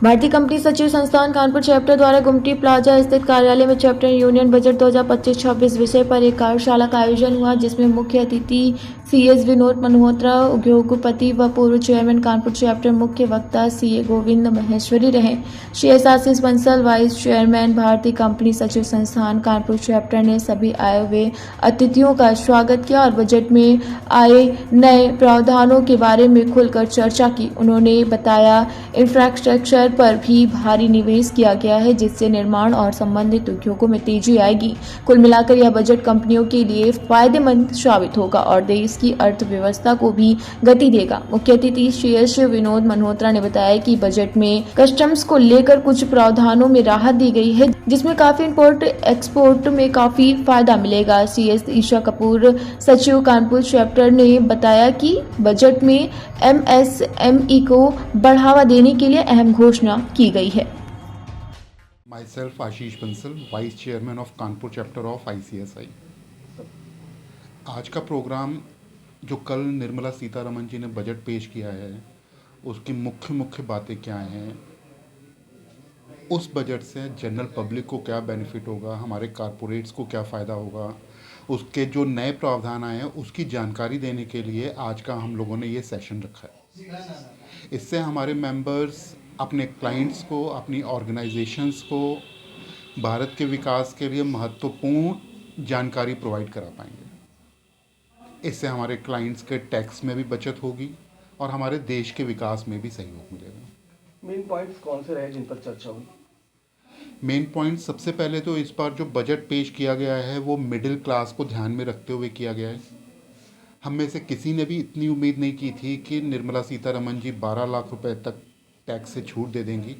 भारतीय कंपनी सचिव संस्थान कानपुर चैप्टर द्वारा गुमटी प्लाजा स्थित कार्यालय में चैप्टर यूनियन बजट 2025-26 विषय पर एक कार्यशाला का आयोजन हुआ, जिसमें मुख्य अतिथि सीएस विनोद मल्होत्रा, उद्योगपति व पूर्व चेयरमैन कानपुर चैप्टर, मुख्य वक्ता सीए गोविंद महेश्वरी रहे। श्री आशीष बंसल, वाइस चेयरमैन, भारतीय कंपनी सचिव संस्थान कानपुर चैप्टर ने सभी आए हुए अतिथियों का स्वागत किया और बजट में आए नए प्रावधानों के बारे में खुलकर चर्चा की। उन्होंने बताया इंफ्रास्ट्रक्चर पर भी भारी निवेश किया गया है, जिससे निर्माण और संबंधित उद्योगों में तेजी आएगी। कुल मिलाकर यह बजट कंपनियों के लिए फायदेमंद साबित होगा और देश की अर्थव्यवस्था को भी गति देगा। मुख्य अतिथि श्री विनोद मल्होत्रा ने बताया कि बजट में कस्टम्स को लेकर कुछ प्रावधानों में राहत दी गई है, जिसमें काफी इंपोर्ट एक्सपोर्ट में काफी फायदा मिलेगा। सीएस ईशा कपूर, सचिव कानपुर चैप्टर, ने बताया कि बजट में एमएसएमई को बढ़ावा देने के लिए अहम घोषणा की गई है। Myself Ashish Bansal, vice chairman of Kanpur chapter of ICSI। आज का प्रोग्राम जो कल निर्मला सीतारमण जी ने बजट पेश किया है, उसकी मुख्य बातें क्या हैं, उस बजट से जनरल पब्लिक को क्या बेनिफिट होगा, हमारे कारपोरेट्स को क्या फ़ायदा होगा, उसके जो नए प्रावधान आए हैं उसकी जानकारी देने के लिए आज का हम लोगों ने ये सेशन रखा है। इससे हमारे मेंबर्स अपने क्लाइंट्स को, अपनी ऑर्गेनाइजेशंस को भारत के विकास के लिए महत्वपूर्ण जानकारी प्रोवाइड करा पाएंगे। इससे हमारे क्लाइंट्स के टैक्स में भी बचत होगी और हमारे देश के विकास में भी सहयोग मिलेगा। मेन पॉइंट्स कौन से रहे जिन पर चर्चा हुई? मेन पॉइंट सबसे पहले तो इस बार जो बजट पेश किया गया है वो मिडिल क्लास को ध्यान में रखते हुए किया गया है। हम में से किसी ने भी इतनी उम्मीद नहीं की थी कि निर्मला सीतारमण जी 12 लाख रुपए तक टैक्स से छूट दे देंगी।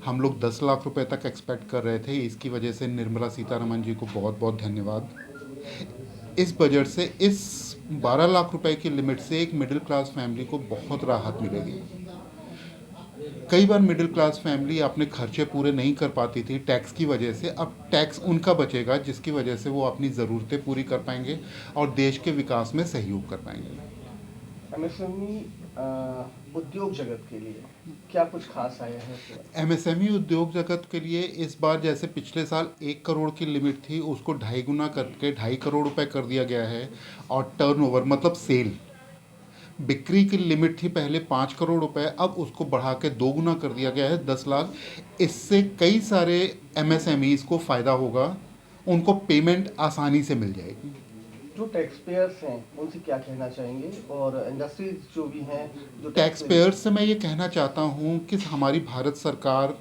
हम लोग 10 लाख रुपए तक एक्सपेक्ट कर रहे थे। इसकी वजह से निर्मला सीतारमण जी को बहुत बहुत धन्यवाद। इस बजट से इस 12 लाख रुपए की लिमिट से एक मिडिल क्लास फैमिली को बहुत राहत मिलेगी। कई बार मिडिल क्लास फैमिली अपने खर्चे पूरे नहीं कर पाती थी टैक्स की वजह से। अब टैक्स उनका बचेगा जिसकी वजह से वो अपनी ज़रूरतें पूरी कर पाएंगे और देश के विकास में सहयोग कर पाएंगे। एमएसएमई उद्योग जगत के लिए क्या कुछ खास आया है? एमएसएमई उद्योग जगत के लिए इस बार जैसे पिछले साल 1 करोड़ की लिमिट थी, उसको 2.5 गुना करके 2.5 करोड़ रुपए कर दिया गया है। और टर्नओवर मतलब सेल, बिक्री की लिमिट थी पहले 5 करोड़ रुपए, अब उसको बढ़ा के 2 गुना कर दिया गया है 10 लाख। इससे कई सारे एमएसएमईज को फ़ायदा होगा, उनको पेमेंट आसानी से मिल जाएगी। जो टैक्स पेयर्स हैं उनसे क्या कहना चाहेंगे, और इंडस्ट्रीज जो भी हैं जो टैक्स पेयर्स से मैं ये कहना चाहता हूँ कि हमारी भारत सरकार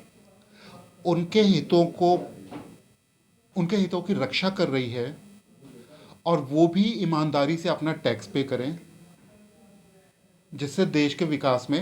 उनके हितों की रक्षा कर रही है और वो भी ईमानदारी से अपना टैक्स पे करें, जिससे देश के विकास में